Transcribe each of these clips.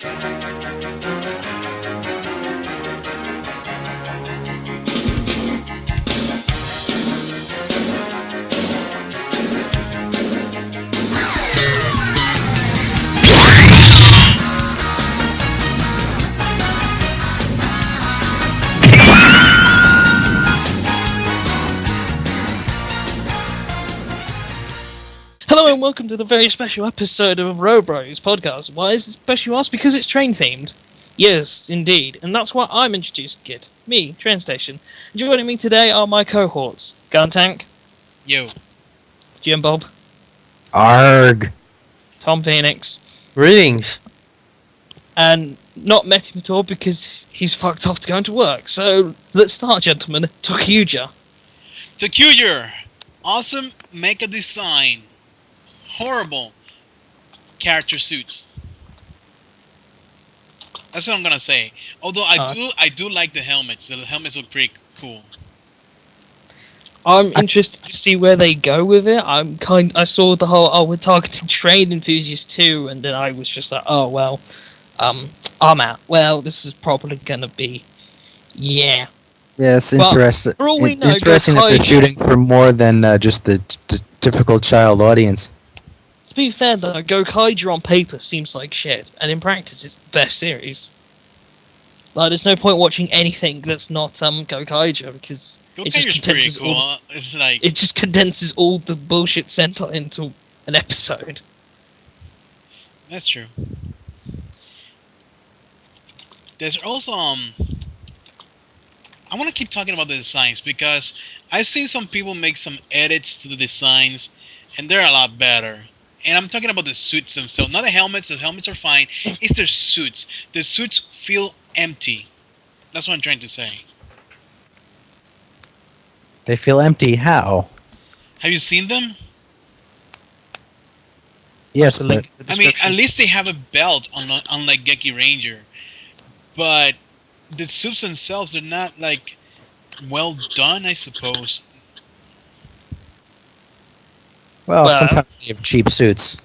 Hello and welcome to the very special episode of RobroPodcast. Why is it special? Asked because it's train themed. Yes, indeed, and that's why I'm introducing it. Me, Train Station. Joining me today are my cohorts: Guntank, Yo. Jabb, Arg. Tom Phoenix, Greetings. and not met him at all because he's fucked off to go into work. So let's start, gentlemen. Tokkyuger. Tokkyuger. Awesome mecha design. Horrible character suits. That's what I'm gonna say. Although I do like the helmets. The helmets look pretty cool. I'm interested to see where they go with it. I saw the whole we're targeting train enthusiasts too, and then I was just like, oh well, I'm out. Well, this is probably gonna be, yeah. Yeah, it's interesting. For all we know, interesting that they're shooting for more than just the typical child audience. To be fair though, Gokaiger on paper seems like shit, and in practice it's the best series. Like, there's no point watching anything that's not Gokaiger because Gokaiger's pretty cool. It's like it just condenses all the bullshit Sentai into an episode. That's true. There's also I want to keep talking about the designs because I've seen some people make some edits to the designs, and they're a lot better. And I'm talking about the suits themselves, not the helmets. The helmets are fine. It's their suits. The suits feel empty. That's what I'm trying to say. They feel empty. How? Have you seen them? Yes, but I mean, at least they have a belt, unlike Geki Ranger. But the suits themselves are not like well done, I suppose. well, sometimes they have cheap suits.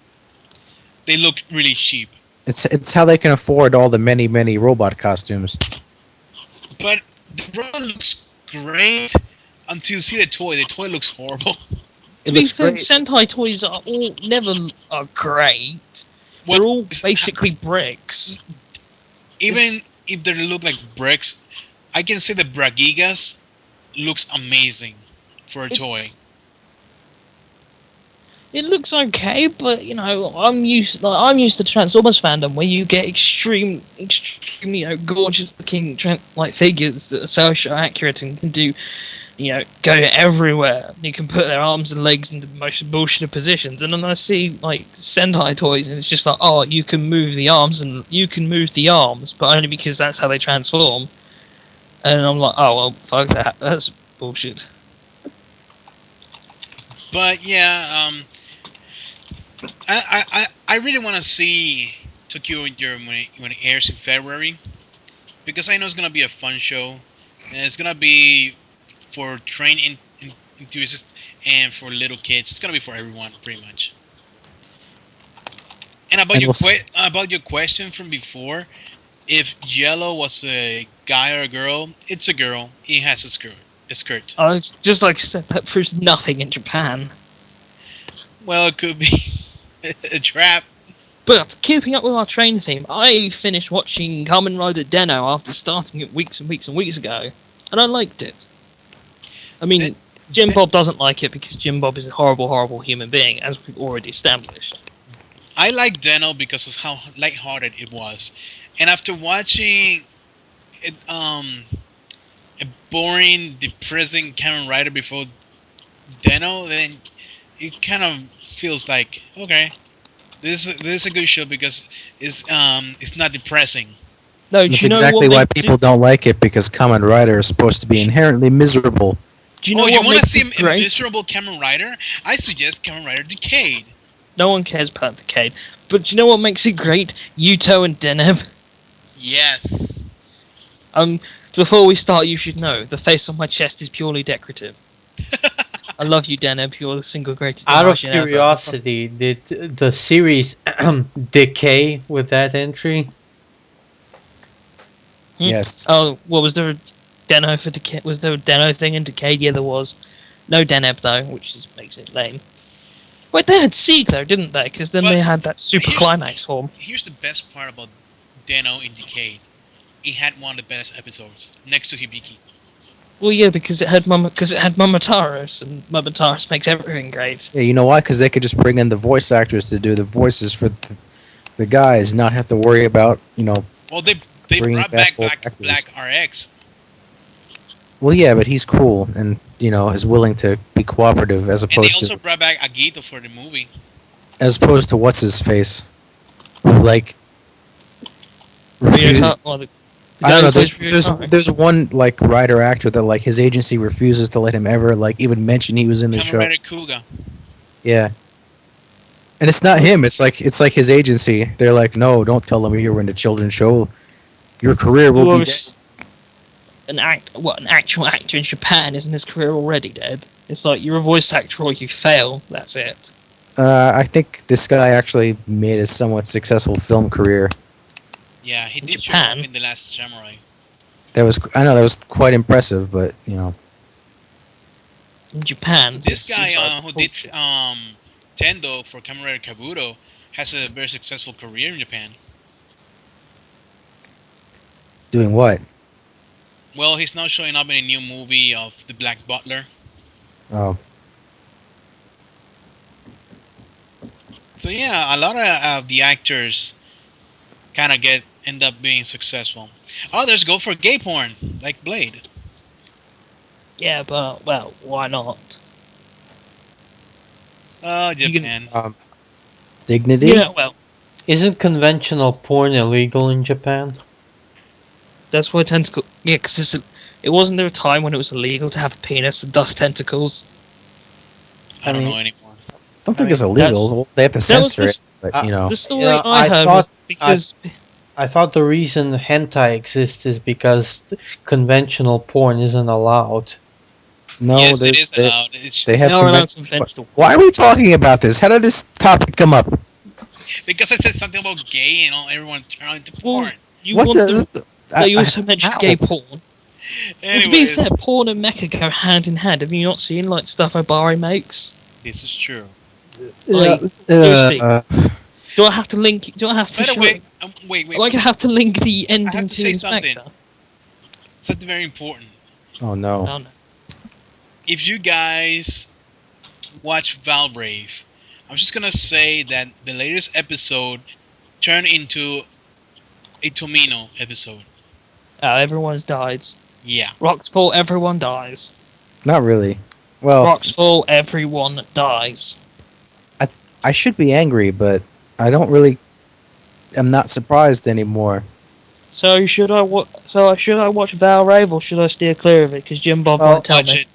They look really cheap. It's how they can afford all the many robot costumes. But the robot looks great until you see the toy. The toy looks horrible. To be fair, Sentai toys are never great. They're all basically bricks. Even if they look like bricks, I can say the Bragigas looks amazing for a toy. It looks okay, but you know, I'm used to Transformers fandom where you get extreme, gorgeous looking figures that are so accurate and can do, go everywhere. You can put their arms and legs into the most bullshit positions, and then I see like Sentai toys, and it's just like, oh, you can move the arms, but only because that's how they transform. And I'm like, oh well, fuck that. That's bullshit. But yeah, I really want to see Tokkyuger when it airs in February, because I know it's gonna be a fun show, and it's gonna be for train enthusiasts and for little kids. It's gonna be for everyone, pretty much. And about your question from before, if Jello was a guy or a girl, it's a girl. He has a skirt. Just like that proves nothing in Japan. Well, it could be a trap. But keeping up with our train theme, I finished watching Kamen Rider Den-O after starting it weeks and weeks and weeks ago, and I liked it. I mean, Jim Bob doesn't like it because Jim Bob is a horrible, horrible human being, as we've already established. I like Den-O because of how lighthearted it was, and after watching it, a boring, depressing Kamen Rider before Den-O, then it kind of feels like, okay, this is a good show because it's not depressing. No, that's exactly why people don't like it, because Kamen Rider is supposed to be inherently miserable. Do you know you want to see a miserable Kamen Rider? I suggest Kamen Rider Decade. No one cares about Decade. But do you know what makes it great? Yuto and Deneb. Yes. Before we start, you should know, the face on my chest is purely decorative. I love you, Deneb. You're the single greatest. Out of curiosity, did the series decay with that entry? Yes. Oh, well, was there a Deno for Decade? Was there a Deno thing in Decade? Yeah, there was. No Deneb though, which makes it lame. Wait, they had Sieg though, didn't they? Because then But they had that super here's- climax form. Here's the best part about Deno in Decade. It had one of the best episodes, next to Hibiki. Well, yeah, because it had Momotaros, and Momotaros makes everything great. Yeah, you know why? Because they could just bring in the voice actors to do the voices for the guys, not have to worry about, Well, they Bringing brought back back old Black actors. RX. Well, yeah, but he's cool and, is willing to be cooperative as And they opposed also brought back Agito for the movie. to what's his face, who like Ryoko- well, the I guy don't know. who plays Ryoko. There's one like writer actor that like his agency refuses to let him ever like even mention he was in the Kamen show. Rider Kuga. Yeah, and it's not him. It's like his agency. They're like, no, don't tell them you were in the children's show. Your career will Well, be dead. an actual actor in Japan, isn't his career already dead? It's like you're a voice actor or you fail. That's it. I think this guy actually made a somewhat successful film career. Yeah, he In did show Japan? up in The Last Samurai. That was quite impressive, but In Japan, This it guy seems like who did bullshit. Tendo for Kamen Rider Kabuto has a very successful career in Japan. doing what? Well, he's now showing up in a new movie of The Black Butler. Oh, So yeah, a lot of the actors kind of end up being successful. Others go for gay porn, like Blade. Yeah, but well, why not? Oh, You Japan. dignity. Yeah, well, Isn't conventional porn illegal in Japan? that's why tentacle. Yeah, because it wasn't there a time when it was illegal to have a penis and thus tentacles. I don't I mean- know anymore. I don't think I it's illegal. Well, they have to that was censor the- it, but The story Yeah, I I heard thought- was because I thought the reason hentai exists is because conventional porn isn't allowed. no. Yes, they- it is they- allowed. It's they just have they are allowed convention- conventional. Why are we talking about this? How did this topic come up? because I said something about gay and everyone turned into Well, porn. You What want the? them, but you also mentioned how? gay porn. Well, to be Anyways, fair, porn and mecha go hand in hand. Have you not seen like stuff Obari makes? this is true. Like, Uh, uh, Do I have to link? Do I have to? By the show, way, wait. am I gonna have to link the ending have to say the something. mecha? Something very important. oh no. Oh, no. If you guys watch Valvrave, I'm just gonna say that the latest episode turned into a Tomino episode. Everyone's died. Yeah. Rocks fall, everyone dies. Not really. Well, Rocks fall, everyone dies. I should be angry, but I don't really. I'm not surprised anymore. So should I watch Valvrave or should I steer clear of it? Because Jim Bob Well, won't tell Watch me. it.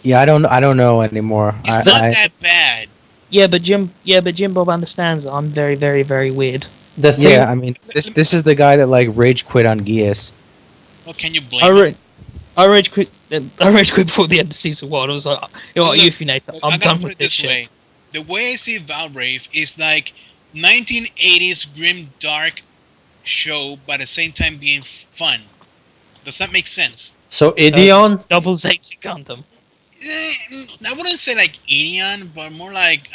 Yeah, I don't know anymore. It's not that bad. Yeah, but Jim Bob understands that I'm very, very, very weird. The thing, Yeah, I mean, this is the guy that like rage quit on Gias. Well, can you blame him? I rage quit before the end of season 1. I was like, you know what, Look, Euthanator, I I'm gotta done put with it this this way. shit. The way I see Valvrave is like 1980s grim dark show, but at the same time being fun. Does that make sense? so Ideon, Double Zeta Gundam. I wouldn't say like Idion, but more like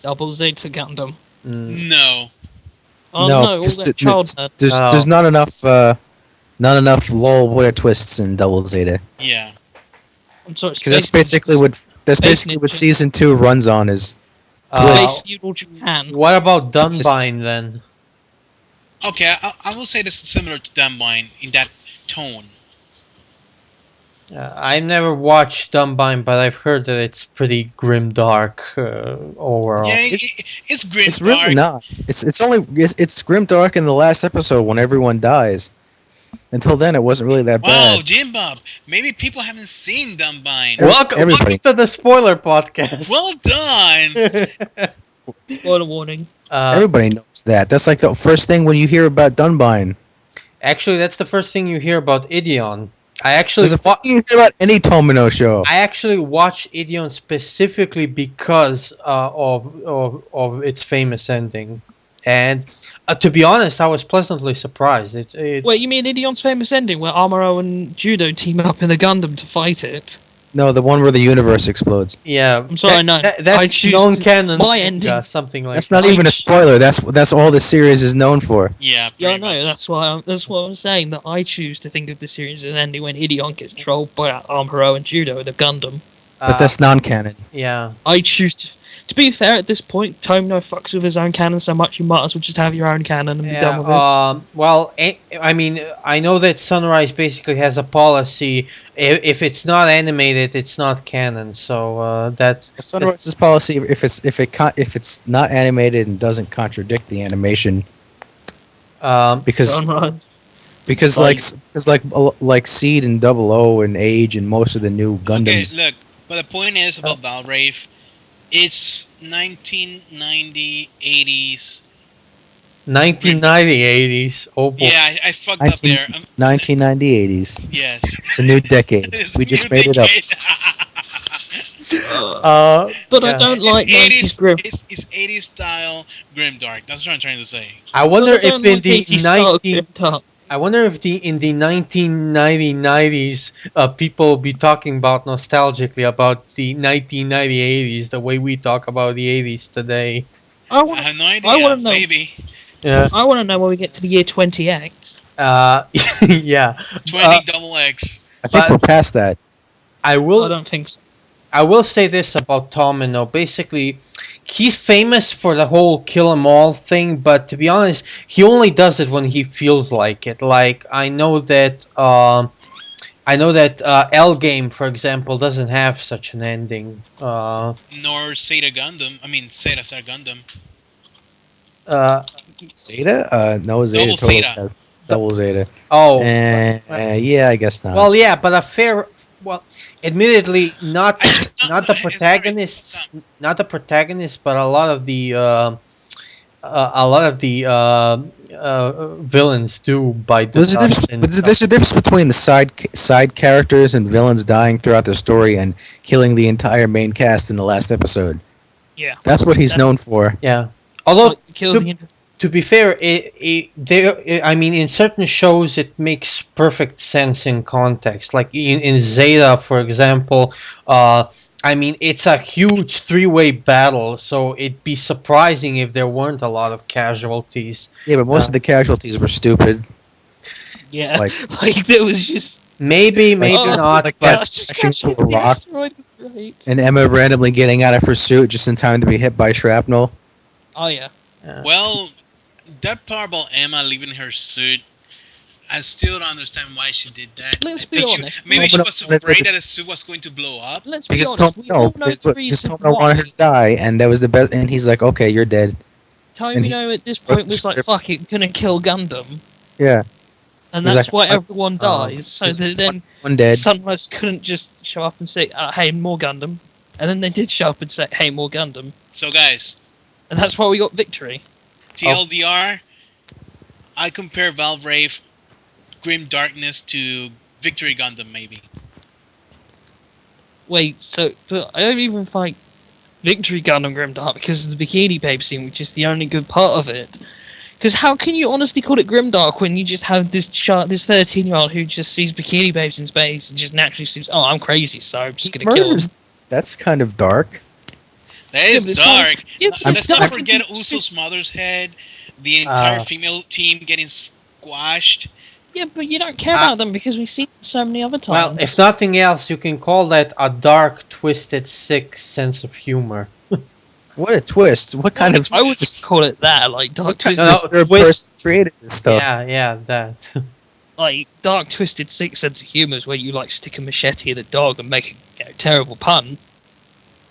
Double Zeta Gundam. no. Oh No, no, all because that child nerd. There's not enough lol weird twists in Double Zeta. Yeah. I'm sorry, Because that's Space basically Ninjas. what Ninja. season 2 runs on is. Space Feudal Japan. what about Dunbine then? Okay, I will say this is similar to Dunbine in that tone. I never watched Dunbine, but I've heard that it's pretty grim dark overall. Yeah, It's- it's grim It's really dark. not. It's grim dark in the last episode when everyone dies. Until then, it wasn't really that Wow, bad. Jim Bob. Maybe people haven't seen Dunbine. Everybody. Welcome to the spoiler podcast. Well done. Spoiler warning. Everybody knows that. That's like the first thing when you hear about Dunbine. Actually, that's the first thing you hear about Ideon. I actually There's the first thing you hear about any Tomino show. I actually watched Ideon specifically because of its famous ending. And to be honest, I was pleasantly surprised. Wait, you mean Idion's famous ending where Amuro and Judo team up in the Gundam to fight it? No, the one where the universe explodes. Yeah, I'm sorry, no. I That's choose non-canon. my ending. Something like That's that. not even a spoiler. That's all the series is known for. Yeah, Yeah, I pretty know. much. That's what I'm saying. That I choose to think of the series as an ending when Idion gets trolled by Amuro and Judo, the Gundam. But that's non-canon. Yeah. I choose to. To be fair, at this point, Tomino fucks with his own canon so much you might as well just have your own canon and be done with it. Well, I mean, I know that Sunrise basically has a policy. If it's not animated, it's not canon. So that's Sunrise's policy. If it's not animated and doesn't contradict the animation, because Sunrise. because like Seed and Double O and Age and most of the new Gundams. Okay, look, but the point is about Valvrave, it's 1990, 80s. 1990, 80s. Oh boy. Yeah, I fucked up there. 1990, 80s. Yes. It's a new decade. It's We a just new made it up. decade. But yeah. I don't like 90s grim. It's 80s style grimdark. That's what I'm trying to say. I wonder But I don't if in like the 80s style 19 grimdark. I wonder if in the 1990s people will be talking about nostalgically about the 1990 80s the way we talk about the 80s today. I I want. have no idea. I want to know. Maybe Yeah. I want to know when we get to the year 20X. Yeah. 20 double X. I think But- we're past that. I I will don't think so. I will say this about Tomino. Basically, he's famous for the whole kill 'em all thing, but to be honest, he only does it when he feels like it. Like I know that L Game, for example, doesn't have such an ending. Nor Zeta Gundam. I mean, Zeta Star Gundam. Zeta? No, Zeta. Double totally Zeta. has Double Zeta. Oh, Yeah, I guess not. well, yeah, but admittedly, not Not the protagonists, not the protagonists, but a lot of the villains do by There's a difference between the side characters and villains dying throughout the story and killing the entire main cast in the last episode. Yeah. That's what he's known for. Yeah. Although Kill the to be fair, I mean, in certain shows it makes perfect sense in context. Like in Zeta, for example, I mean, it's a huge three-way battle, so it'd be surprising if there weren't a lot of casualties. Yeah, but most of the casualties were stupid. Yeah. Like- Like there was just. Maybe Oh, not, like but that. just crashing catching into a the rock. asteroid was great. And Emma randomly getting out of her suit just in time to be hit by shrapnel. Oh yeah. Well, that part about Emma leaving her suit, I still don't understand why she did that. Let's be Maybe she- honest. Maybe No, she but- was afraid that the suit was going to blow up. Let's be Because honest. We all know the because reason Tomino wanted her why. to die, and that was the best. And he's like, "Okay, you're dead." Tomino at this point was like, "Fuck it, gonna kill Gundam," Yeah, and He's that's like, why everyone dies. So he's that then one dead. Sunrise couldn't just show up and say, "Hey, more Gundam," and then they did show up and say, "Hey, more Gundam," So guys, and that's why we got victory. TLDR, I compare Valvrave Grim Darkness to Victory Gundam, maybe. Wait, so but I don't even fight Victory Gundam Grimdark because of the Bikini Babe scene, which is the only good part of it. Because how can you honestly call it Grimdark when you just have this 13-year-old who just sees Bikini Babes in space and just naturally sees, oh, I'm crazy, so I'm just gonna kill him. That's kind of dark. That is but it's dark. not- yeah, but Let's it's not dark. forget Uso's mother's head, the entire female team getting squashed. Yeah, but you don't care about them because we've seen them so many other times. well, if nothing else, you can call that a dark, twisted, sick sense of humor. What a twist! What kind of I would just call it that, like Dark Twisted, No, third twist- person created this stuff? Yeah, that. like Dark Twisted Sick sense of humor is where you like stick a machete at a dog and make a terrible pun.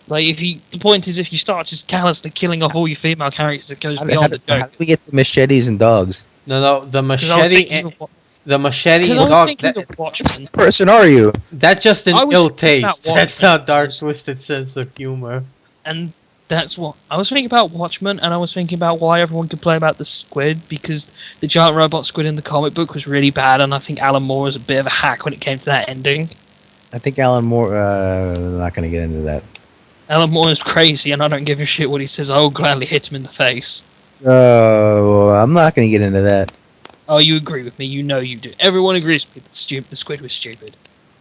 Like the point is, if you start just callously killing off all your female characters, it goes beyond the How joke. do we get the machetes and dogs? No, the 'Cause I was machete, thinking of the machete Because and I was dog. thinking That, of Watchmen. What person are you? that's just an I was ill thinking about taste. That's Watchmen. not dark, twisted sense of humor. And that's what I was thinking about Watchmen, and I was thinking about why everyone complained about the squid, because the giant robot squid in the comic book was really bad, and I think Alan Moore was a bit of a hack when it came to that ending. I think Alan Moore. Not going to get into that. Alan Moore is crazy, and I don't give a shit what he says. I will gladly hit him in the face. I'm not going to get into that. Oh, you agree with me. You know you do. Everyone agrees with me that the squid was stupid.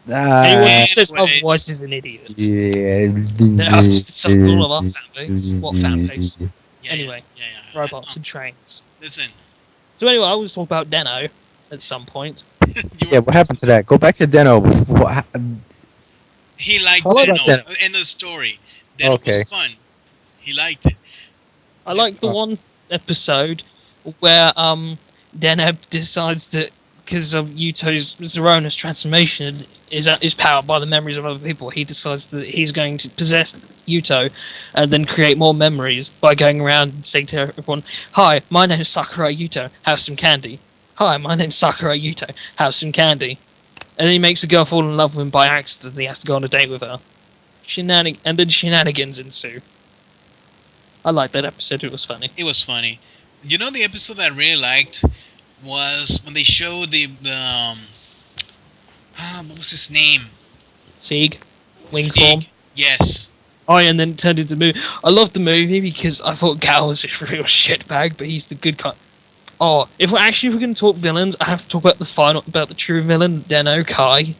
Anyone who says Anyways. otherwise is an idiot. Yeah. It's all of our fanbase. What fanbase? Yeah, Anyway, yeah. robots and trains. Listen. So anyway, I was talking about Deno at some point. Yeah, what happened to that? Go back to Deno. He liked How about Deno. Deno? End of story. Deno Okay. was fun. He liked it. I like the one episode where Deneb decides that because of Yuto's Zerona's transformation is powered by the memories of other people, he decides that he's going to possess Yuto and then create more memories by going around and saying to everyone, "Hi, my name is Sakurai Yuto. Have some candy. Hi, my name's Sakurai Yuto. Have some candy." And then he makes a girl fall in love with him by accident. And he has to go on a date with her. And then shenanigans ensue. I liked that episode. It was funny. It was funny. You know, the episode that I really liked was when they showed the what was his name? Sieg. Wing Sieg. form. Yes. Oh, yeah, and then it turned into a movie. I loved the movie because I thought Gal was a real shitbag, but he's the good guy. Oh, if we're going to talk villains, I have to talk about the true villain, Deno Kai,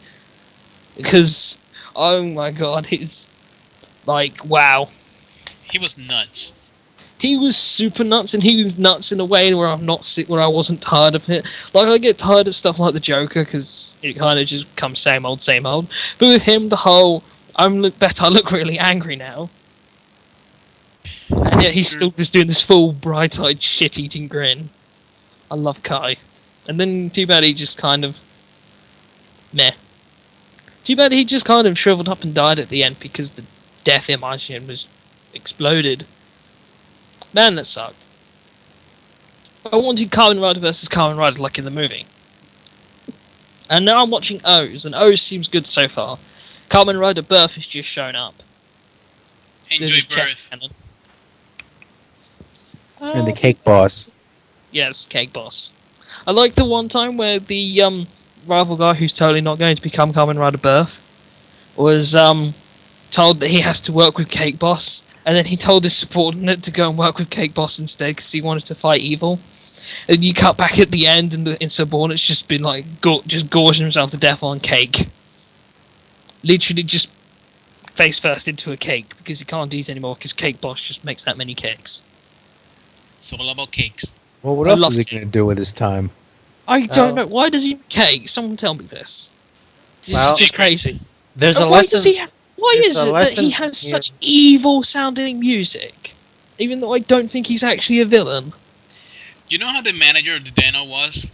because oh my god, he's like wow. He was nuts. He was super nuts, and he was nuts in a way where where I wasn't tired of it. Like I get tired of stuff like the Joker because it kind of just comes same old, same old. But with him, the whole I look really angry now, and yet he's still just doing this full bright-eyed shit-eating grin. I love Kai, and then too bad he just kind of meh. Too bad he just kind of shriveled up and died at the end because the death emulsion was exploded. Man, that sucked. I wanted Kamen Rider versus Kamen Rider like in the movie. And now I'm watching O's, and O's seems good so far. Kamen Rider Birth has just shown up. Enjoy There's a chest Birth. cannon. And the Cake Boss. Yes, Cake Boss. I like the one time where the rival guy who's totally not going to become Kamen Rider Birth was told that he has to work with Cake Boss, and then he told his subordinate to go and work with Cake Boss instead because he wanted to fight evil. And you cut back at the end, and the subordinate's just been like just gorging himself to death on cake. Literally just face first into a cake because he can't eat anymore because Cake Boss just makes that many cakes. It's all about cakes. Well, what I else love is he going to do with his time? I don't know. Why does he eat cake? Someone tell me this. This Well, is just crazy. There's a And why lesson. why there's is a it that lesson he has here. such evil sounding music? Even though I don't think he's actually a villain. You know how the manager of the Deno was?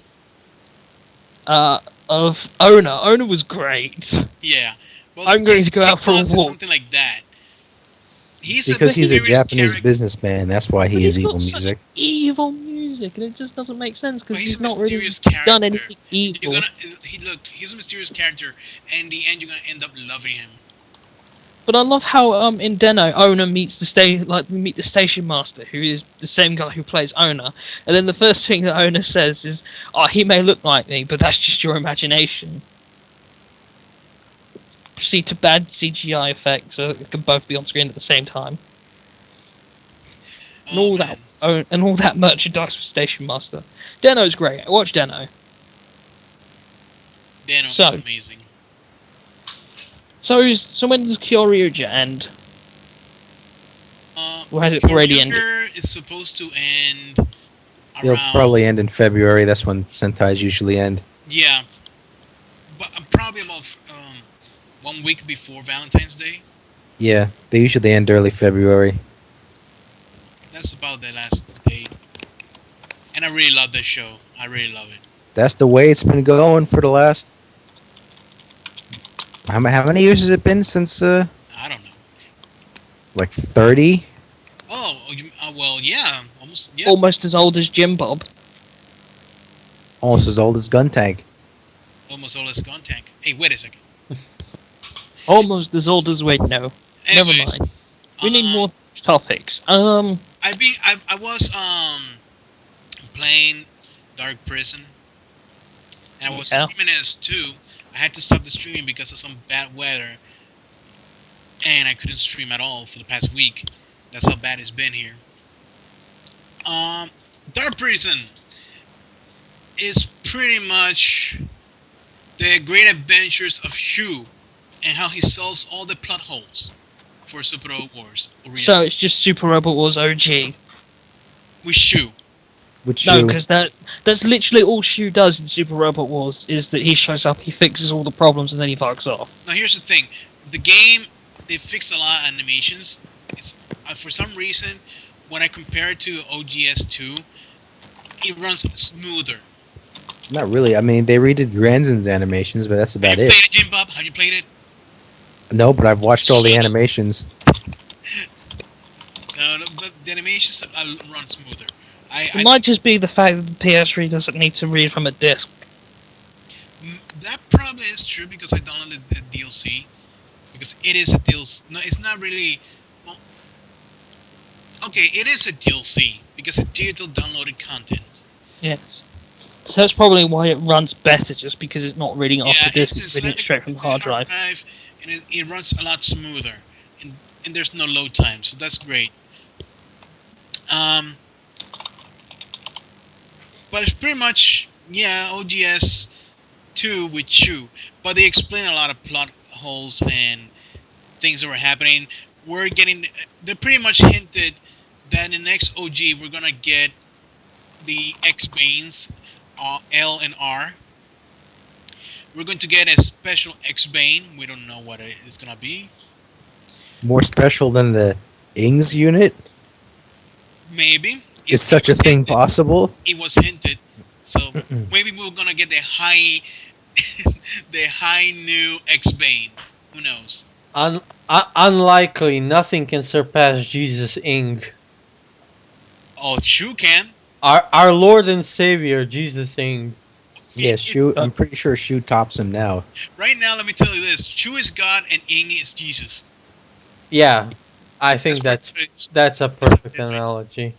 Of Owner. Owner was great. Yeah. Well, I'm going to go out for a Cake Boss is walk. Something like that. He's Because he's a mysterious Japanese character. businessman. That's why But he he's is got evil such music. evil music, and it just doesn't make sense But because he's he's a not really mysterious character. done anything evil. He's a mysterious character, and in the end, you're gonna end up loving him. But I love how in Deno, Owner meets we meet the station master, who is the same guy who plays Owner, and then the first thing that Owner says is, "Oh, he may look like me, but that's just your imagination." Proceed to bad CGI effects, so it can both be on screen at the same time, and all man. and all that merchandise for Station Master. Deno's great. Watch Deno. Deno So- is amazing. So when does Kyoryuja end? Or has it already ended? Tokkyuger is supposed to end He'll around. probably end in February. That's when Sentai's usually end. Yeah, but probably about 1 week before Valentine's Day. Yeah, they usually end early February. That's about the last date. And I really love this show. I really love it. That's the way it's been going for the last... How many years has it been since, I don't know. like 30? Well, yeah, almost. Yeah. Almost as old as Jim Bob. Almost as old as Guntank. Almost all this Guntank. Hey, wait a second. Almost as old as wait, no. Never Anyways, mind. We need more topics. I was playing Dark Prison, and I was Yeah. streaming as too. I had to stop the streaming because of some bad weather, and I couldn't stream at all for the past week. That's how bad it's been here. Dark Prison is pretty much the great adventures of Shu and how he solves all the plot holes for Super Robot Wars. So it's just Super Robot Wars OG. With Shu. Which No, you, because that's literally all Shu does in Super Robot Wars, is that he shows up, he fixes all the problems, and then he fucks off. Now here's the thing. The game, they fixed a lot of animations. It's, for some reason, when I compare it to OGS2, it runs smoother. not really. I mean, they redid Granzen's animations, but that's about Have you it. played it, Jim Bob? Have you played it? No, but I've watched all the animations. No, but the animations run smoother. It might just be the fact that the PS3 doesn't need to read from a disc. That probably is true because I downloaded the DLC. Because it is a DLC. No, it's not really. Well, okay, it is a DLC because it's digital downloaded content. Yes. So that's probably why it runs better, just because it's not reading off the disc, it's reading it inside straight from the hard drive. And it runs a lot smoother. And there's no load time, so that's great. But it's pretty much, yeah, OGS 2 with Shu. But they explain a lot of plot holes and things that were happening. They pretty much hinted that in the next OG we're gonna get the X-Banes, L and R. We're going to get a special X-Bane. We don't know what it is gonna be. More special than the Ings unit? Maybe. Is such a thing possible? It was hinted. So maybe we're gonna get the high new X-Bane. Who knows? Unlikely. Nothing can surpass Jesus Ing. Oh, Shu can. Our Lord and Savior, Jesus Ing. Yeah, Shu. I'm pretty sure Shu tops him now. Right now, let me tell you this: Shu is God and Ing is Jesus. Yeah, I think that's a perfect analogy.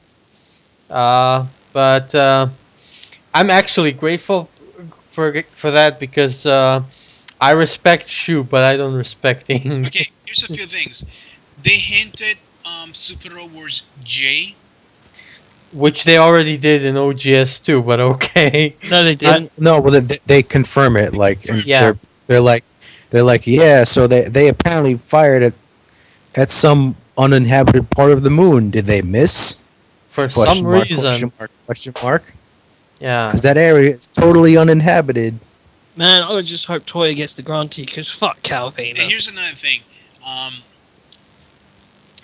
But I'm actually grateful for that because I respect Shu, but I don't respect Ing. Okay, here's a few things. They hinted Super Robot Wars J. Which they already did in OGS too, but okay. No, they didn't. No, well, they confirm it. Like, and Yeah. they're like, yeah. So they apparently fired at some uninhabited part of the moon. Did they miss? For some reason. Question mark. Yeah. Because that area is totally uninhabited. Man, I would just hope Toya gets the grantee, because fuck Calvino. And here's another thing.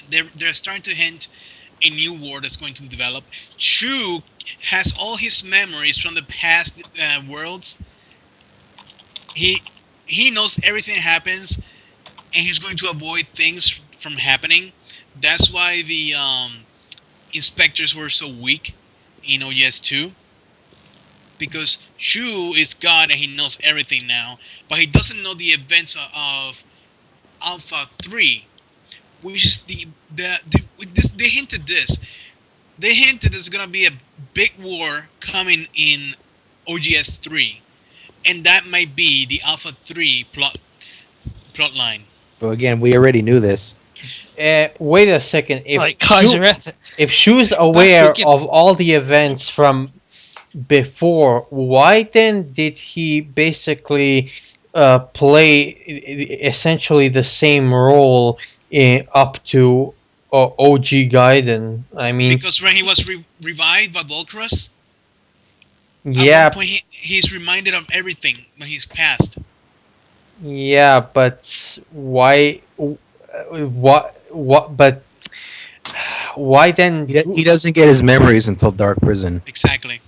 They're starting to hint a new war that's going to develop. Shu has all his memories from the past worlds. He knows everything happens, and he's going to avoid things from happening. That's why the inspectors were so weak in OGS 2. Because Shu is God and he knows everything now, but he doesn't know the events of Alpha 3. Which is they hinted this. They hinted there's gonna be a big war coming in OGS 3, and that might be the Alpha 3 plot line. But again, we already knew this. Wait a second. If Shu's aware of all the events from before, why then did he basically play essentially the same role up to OG Gaiden? I mean, because when he was revived by Volcrus, yeah, at one point he's reminded of everything when he's passed. Yeah, but why? What? But why then? He doesn't get his memories until Dark Prison. Exactly.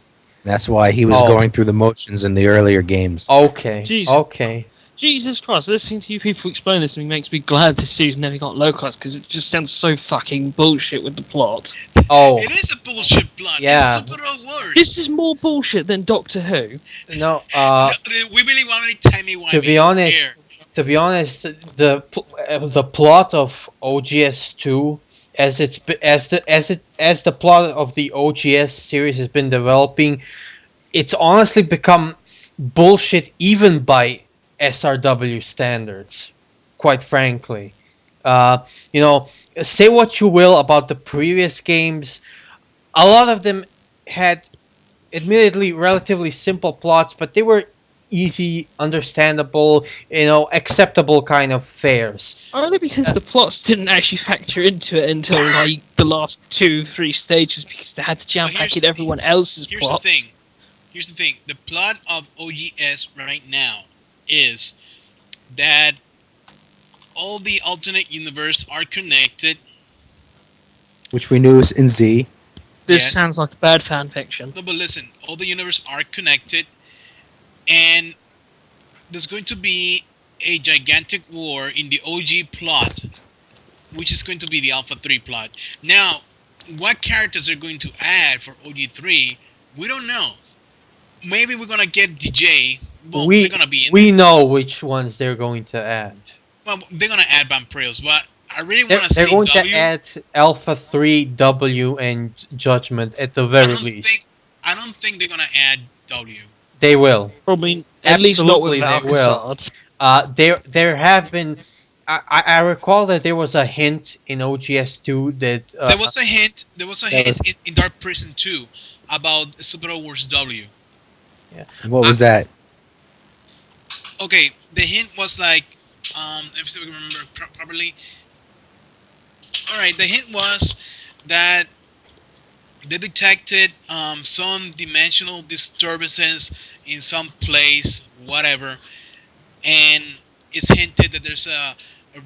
That's why he was going through the motions in the earlier games. Okay. Jesus. Okay. Jesus Christ, listening to you people explain this to me makes me glad this series never got localized, because it just sounds so fucking bullshit with the plot. Oh. It is a bullshit plot. Yeah. It's Super worse. This is more bullshit than Doctor Who. No. We really want to timey-wimey. To be honest, the plot of OGS 2, as the plot of the OGS series has been developing, it's honestly become bullshit even by SRW standards, quite frankly. Say what you will about the previous games, a lot of them had admittedly relatively simple plots, but they were easy, understandable, acceptable kind of fares. Only because the plots didn't actually factor into it until like the last 2-3 stages, because they had to jam pack in everyone else's plots. Here's the thing. The plot of OGS right now is that all the alternate universe are connected. Which we knew is in Z. This sounds like a bad fan fiction. No, but listen, all the universe are connected, and there's going to be a gigantic war in the OG plot, which is going to be the Alpha 3 plot. Now, what characters they're going to add for OG3, we don't know. Maybe we're gonna get DJ. Well, they're gonna be in we know which ones they're going to add. Well, they're gonna add Vampiros, but I really want to see They're going W. to add Alpha 3, W, and Judgment at the very least. I don't think they're gonna add W. They will. Probably, at least not with Valcazard. There have been. I recall that there was a hint in OGS2 that there was a hint. There was a hint in Dark Prison 2 about Super Wars W. Yeah. What was that? Okay, the hint was like, if I remember properly. All right, the hint was that they detected some dimensional disturbances in some place, whatever, and it's hinted that there's a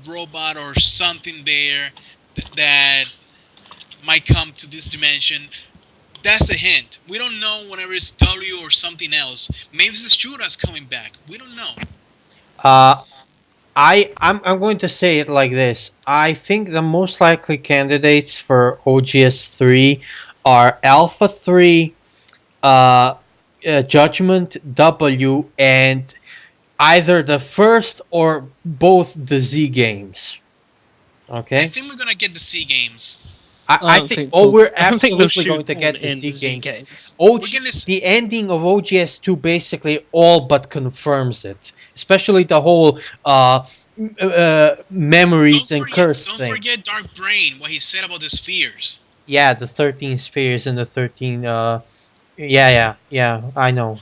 robot or something there that might come to this dimension. That's the hint. We don't know whenever it's W or something else. Maybe it's Shura's coming back. We don't know. I'm going to say it like this. I think the most likely candidates for OGS 3 are Alpha 3, Judgment, W, and either the first or both the Z games. Okay? I think we're going to get the C games. I think we're absolutely going to get the Z games. The ending of OGS 2 basically all but confirms it. Especially the whole memories and curse thing. Don't forget Dark Brain, what he said about the spheres. Yeah, the 13 spheres and the 13... Yeah, I know.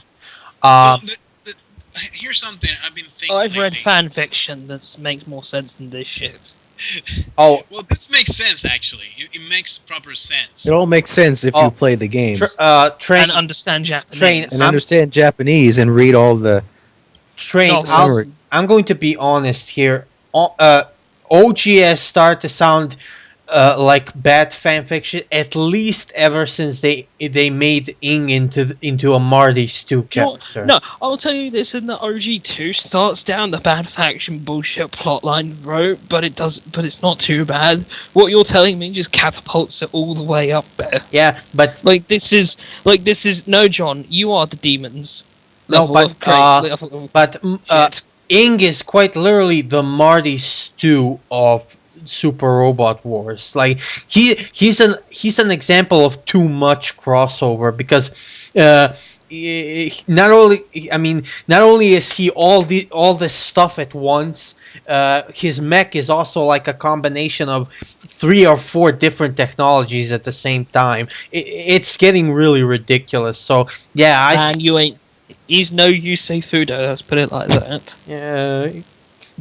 Here's something I've been thinking. I've read fan fiction that makes more sense than this shit. Oh, well, this makes sense actually. It makes proper sense. It all makes sense if you play the games and understand Japanese. Understand Japanese and read all the. I'm going to be honest here. OGS started to sound like bad fanfiction, at least ever since they made Ing into a Marty Stu character. No, I'll tell you this: in the OG2 starts down the bad faction bullshit plotline road, but it's not too bad. What you're telling me just catapults it all the way up there. Yeah, but this is no, John, you are the demons. Ing is quite literally the Marty Stu of Super Robot Wars. Like he's an example of too much crossover, because not only is he all this stuff at once, his mech is also like a combination of 3 or 4 different technologies at the same time. It's getting really ridiculous. So yeah, he's no Yusei Fudo, let's put it like that. Yeah.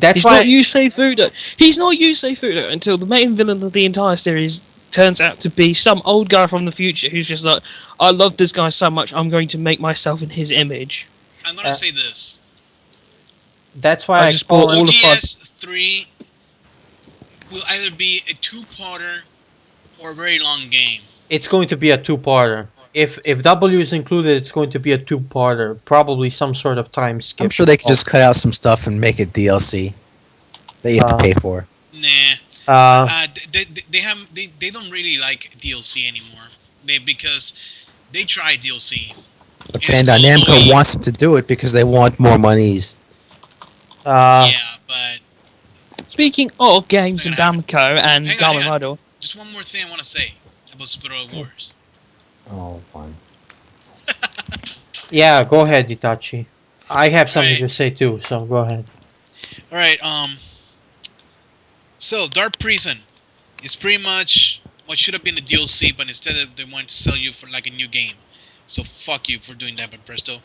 He's not Yusei Fudo. He's not Yusei Fudo until the main villain of the entire series turns out to be some old guy from the future who's just like, I love this guy so much, I'm going to make myself in his image. I'm going to say this. That's why I just bought all OGS 3 will either be a 2-parter or a very long game. It's going to be a 2-parter. If W is included, it's going to be a 2-parter. Probably some sort of time skip. I'm sure they could just cut out some stuff and make it DLC that you have to pay for. Nah. They don't really like DLC anymore. Because they try DLC. But Bandai Namco wants them to do it because they want more monies. Yeah, but speaking of games in Bamco and Kamen Rider, just one more thing I want to say about Super Robot Wars. Oh, fine. Yeah, go ahead, Itachi. I have something to say too, so go ahead. Alright, so Dark Prison is pretty much what should have been a DLC, but instead they want to sell you for like a new game. So fuck you for doing that, but Presto.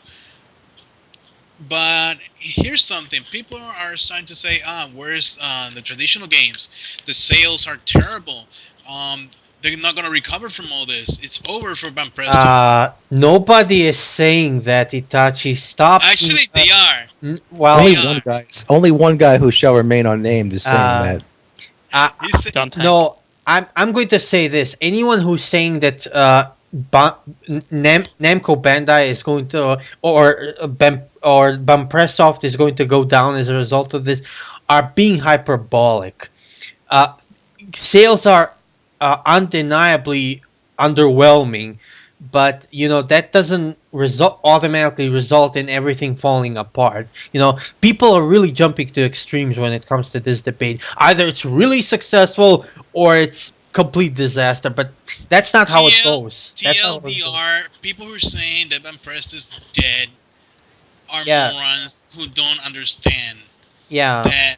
But here's something: people are starting to say, where's the traditional games? The sales are terrible. They're not gonna recover from all this. It's over for Banpresto. Nobody is saying that, Itachi. Stop. Actually, they are. Well, Only Yeah. one guy. Only one guy who shall remain unnamed is saying that. He said, Guntank. no, I'm going to say this. Anyone who's saying that Namco Bandai is going to, or Banpresoft is going to go down as a result of this, are being hyperbolic. Sales are undeniably underwhelming, but that doesn't automatically result in everything falling apart. People are really jumping to extremes when it comes to this debate. Either it's really successful or it's complete disaster, but that's not how it goes. That's not how it goes. TLDR, people who are saying that Banpresto is dead are Yeah. morons who don't understand Yeah. that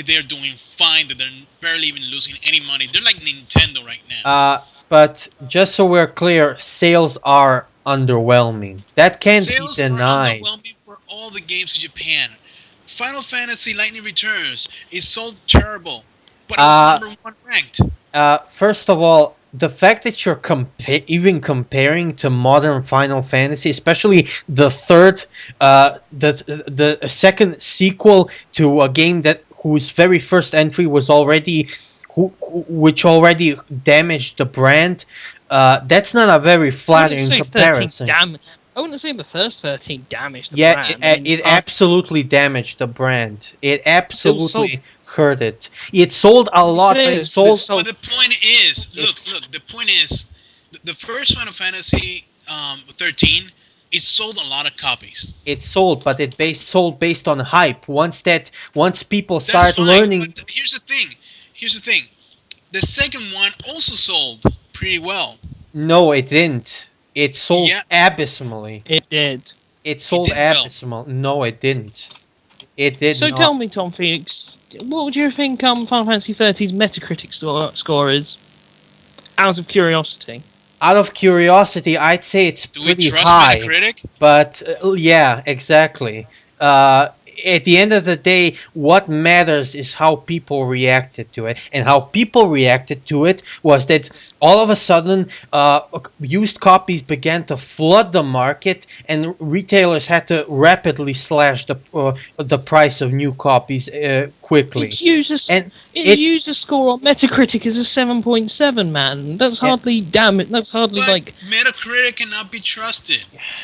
they're doing fine, that they're barely even losing any money. They're like Nintendo right now. But just so we're clear, sales are underwhelming. That can't Sales be are denied. underwhelming for all the games in Japan. Final Fantasy Lightning Returns is sold terrible, but it was number 1 ranked. First of all, the fact that you're even comparing to modern Final Fantasy, especially the third, the second sequel to a game whose very first entry was which already damaged the brand, that's not a very flattering comparison. I wouldn't say the first 13 damaged the Yeah, brand. it absolutely damaged the brand. It absolutely hurt it. It sold a lot, but it sold. But the point is, look. The point is, the first Final Fantasy 13, it sold a lot of copies. It sold, but it sold based on hype. Once people That's start fine, learning. But here's the thing. The second one also sold pretty well. No, it didn't. It sold Yeah. abysmally. It did. It sold did well. abysmal. No, it didn't. It did So not. tell me, Tom Felix, what do you think Final Fantasy XIII's Metacritic score is? Out of curiosity. Out of curiosity, I'd say it's Do we pretty trust high. Metacritic? But yeah, exactly. At the end of the day, what matters is how people reacted to it. And how people reacted to it was that all of a sudden, used copies began to flood the market, and retailers had to rapidly slash the price of new copies quickly. Its user score on Metacritic is a 7.7, man. That's hardly That's hardly But like. Metacritic cannot be trusted.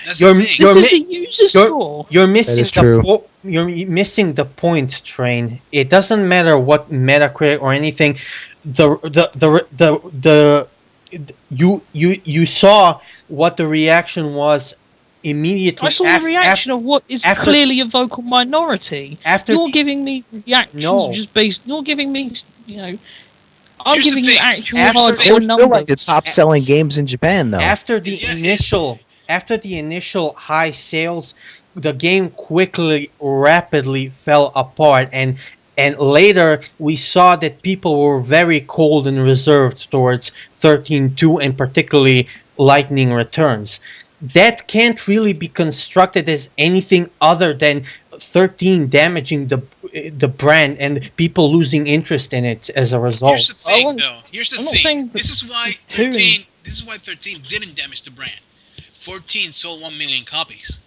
That's You're- the thing. you're- This is a user score. You're missing is true. You're missing the point, Train. It doesn't matter what Metacritic or anything. You saw what the reaction was immediately. I saw the reaction of what is after- clearly a vocal minority. You're giving me reactions just based. You're giving me, I'm Here's the giving you thing. actual They hardcore were still like the numbers. top selling games in Japan, though. After the Yeah, initial high sales, the game rapidly fell apart, and later we saw that people were very cold and reserved towards 13.2 and particularly Lightning Returns. That can't really be constructed as anything other than 13 damaging the brand and people losing interest in it as a result. Here's the thing, though. Here's the I'm not thing. saying This is why 13. This is why 13 didn't damage the brand. 14 sold 1 million copies.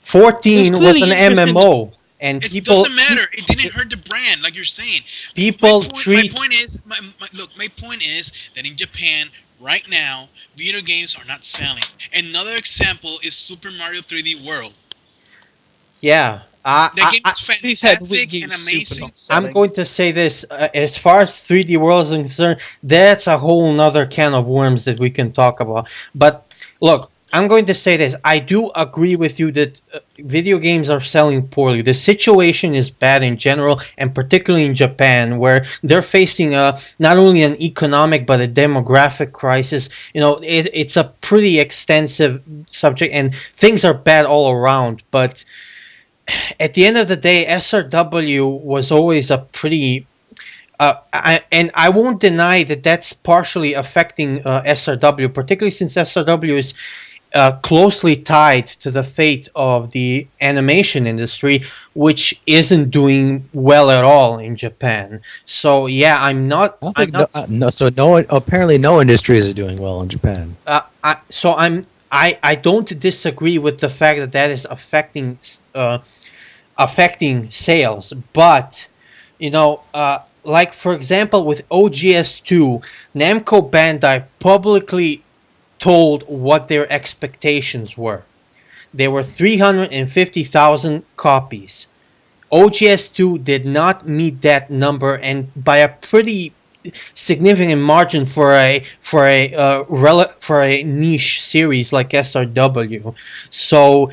14 was clearly an interest in- MMO, and It people doesn't matter. It didn't hurt the brand, like you're saying. people my treat point is, my point is that in Japan right now, video games are not selling. Another example is Super Mario 3D World. yeah. That game is We've had fantastic Wii U and Super amazing. not selling. I'm going to say this, as far as 3D World is concerned, that's a whole nother can of worms that we can talk about. But look, I'm going to say this. I do agree with you that video games are selling poorly. The situation is bad in general, and particularly in Japan, where they're facing not only an economic but a demographic crisis. It's a pretty extensive subject, and things are bad all around. But at the end of the day, SRW was always a pretty I won't deny that that's partially affecting SRW, particularly since SRW is closely tied to the fate of the animation industry, which isn't doing well at all in Japan. So yeah, I'm not. I don't think no. So no one, apparently no industries are doing well in Japan. I don't disagree with the fact that that is affecting sales, but like for example with OGS2, Namco Bandai publicly told what their expectations were. They were 350,000 copies. OGS2 did not meet that number, and by a pretty significant margin for a niche series like SRW. So,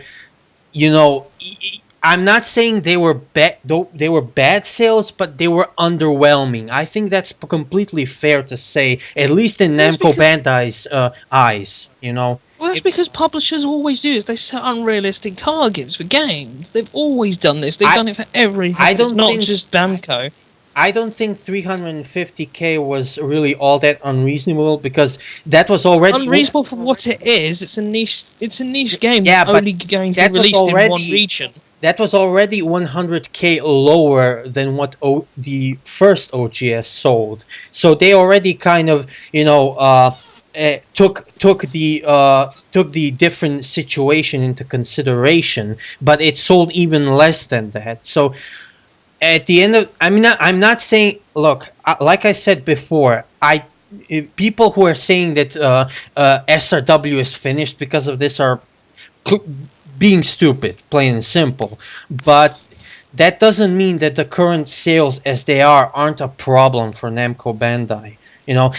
I'm not saying they were bad sales, but they were underwhelming. I think that's completely fair to say, at least in Namco Bandai's eyes. Well, that's because publishers always do this. They set unrealistic targets for games. They've always done this. They've done it for everything. It's not just Namco. I don't think 350k was really all that unreasonable, because that was already unreasonable for what it is. It's a niche. It's a niche game. Yeah, that's only going to be released in one region. That was already 100k lower than what the first OGS sold. So they already kind of took the different situation into consideration, but it sold even less than that. So at the end of, I'm not saying, look, like I said before, people who are saying that SRW is finished because of this are being stupid, plain and simple. But that doesn't mean that the current sales as they aren't a problem for Namco Bandai.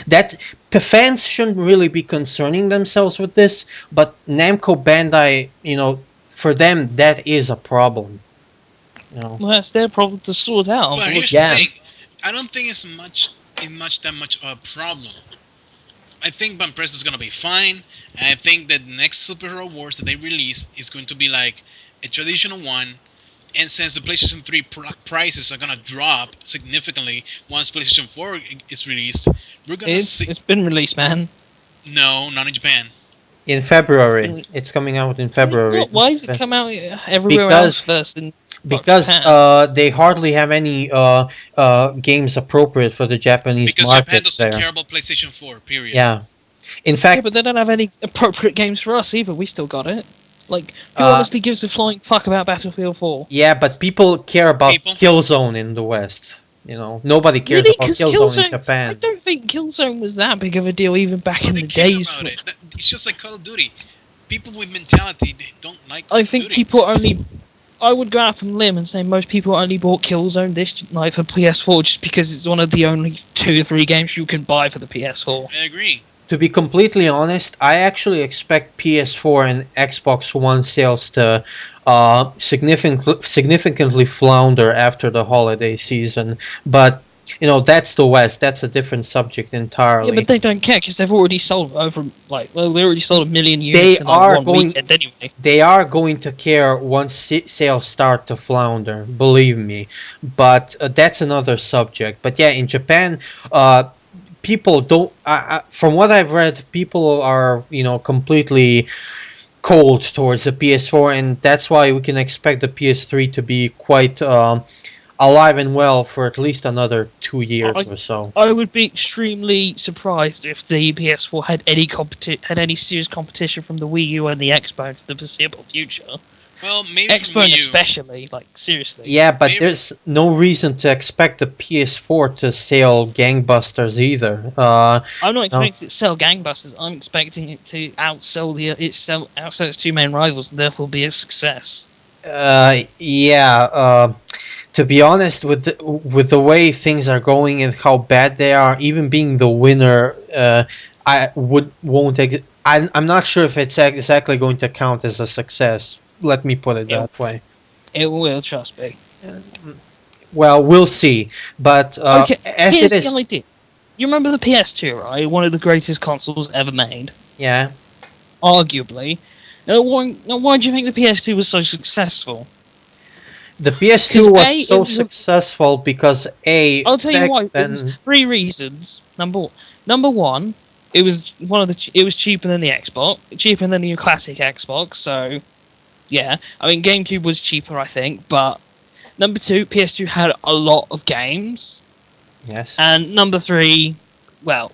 That fans shouldn't really be concerning themselves with this, but Namco Bandai, for them that is a problem. Well, that's their problem to sort out. But here's the thing. I don't think it's that much of a problem. I think Banpresto is going to be fine. And I think that the next Superhero Wars that they release is going to be like a traditional one. And since the PlayStation 3 prices are going to drop significantly once PlayStation 4 is released, we're going to see... It's been released, man. No, not in Japan. In February. It's coming out in February. Why does it come out everywhere else first? Because they hardly have any games appropriate for the Japanese market. Because Japan doesn't care about PlayStation 4, period. Yeah. In fact... Yeah, but they don't have any appropriate games for us either. We still got it. Like, who honestly gives a flying fuck about Battlefield 4? Yeah, but people care about Killzone in the West. Nobody cares about Killzone in Japan. I don't think Killzone was that big of a deal even back in the days. It's just like Call of Duty. People with mentality, they don't like Call of Duty. People only... I would go out on a limb and say most people only bought Killzone this night for PS4 just because it's one of the only 2 or 3 games you can buy for the PS4. I agree. To be completely honest, I actually expect PS4 and Xbox One sales to significantly flounder after the holiday season. But, that's the West. That's a different subject entirely. Yeah, but they don't care because they've already sold they already sold 1 million units they in are one weekend anyway. They are going to care once sales start to flounder, believe me. But that's another subject. But yeah, in Japan... people don't. From what I've read, people are completely cold towards the PS4, and that's why we can expect the PS3 to be quite alive and well for at least another 2 years or so. I would be extremely surprised if the PS4 had any serious competition from the Wii U and the Xbox for the foreseeable future. Well, maybe Xbox especially, seriously. Yeah, but there's no reason to expect the PS4 to sell gangbusters either. I'm not expecting it to sell gangbusters. I'm expecting it to outsell its 2 main rivals, and therefore be a success. To be honest, with the way things are going and how bad they are, even being the winner, I'm not sure if it's exactly going to count as a success. Let me put it that way. It will, trust me. Well, we'll see. But here's the only thing. You remember the PS2, right? One of the greatest consoles ever made. Yeah. Arguably. Now, why do you think the PS2 was so successful? The PS2 'Cause was A, so it was a- successful because I'll tell you back why. then, It was 3 reasons. Number one, it was it was cheaper than the Xbox, cheaper than your classic Xbox. So, yeah, I mean GameCube was cheaper, I think. But number two, PS2 had a lot of games, yes. and number three, well,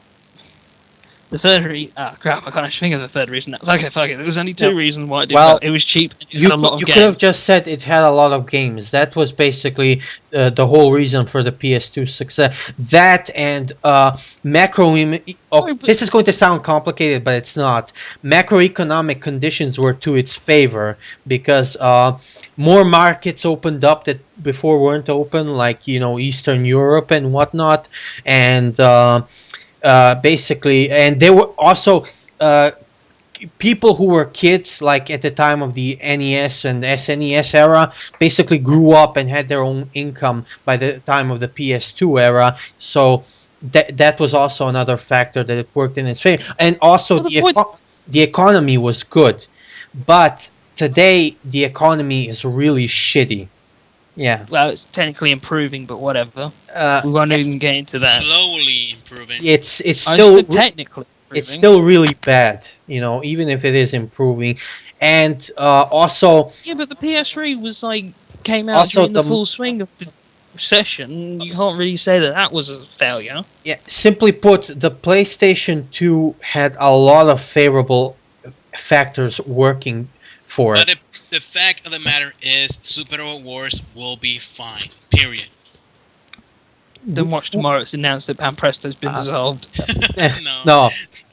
the third reason. Ah, crap! I can't actually think of the third reason. Okay, fuck it. There was only two Yeah. reasons why it did Well, well. It was cheap. And it You had a lot of you games. could have just said it had a lot of games. That was basically the whole reason for the PS2 success. That and macro. but- This is going to sound complicated, but it's not. Macroeconomic conditions were to its favor because more markets opened up that before weren't open, like Eastern Europe and whatnot, and basically, and they were also. People who were kids, like at the time of the NES and SNES era, basically grew up and had their own income by the time of the PS2 era. So that was also another factor that it worked in its favor. And also Well, the point- the economy was good, but today the economy is really shitty. Yeah. Well, it's technically improving, but whatever. Uh, We won't even get into that. Slowly improving. it's I still said technically. it's improving. still really bad, even if it is improving. And also, Yeah, but the PS3 was came out Also, during the the- full swing of the recession. You can't really say that was a failure. yeah, simply put, the PlayStation 2 had a lot of favorable factors working for But it. the fact of the matter is, Super Wars will be fine. Period. Then watch tomorrow. It's announced that Pan Presto's been dissolved. No. No.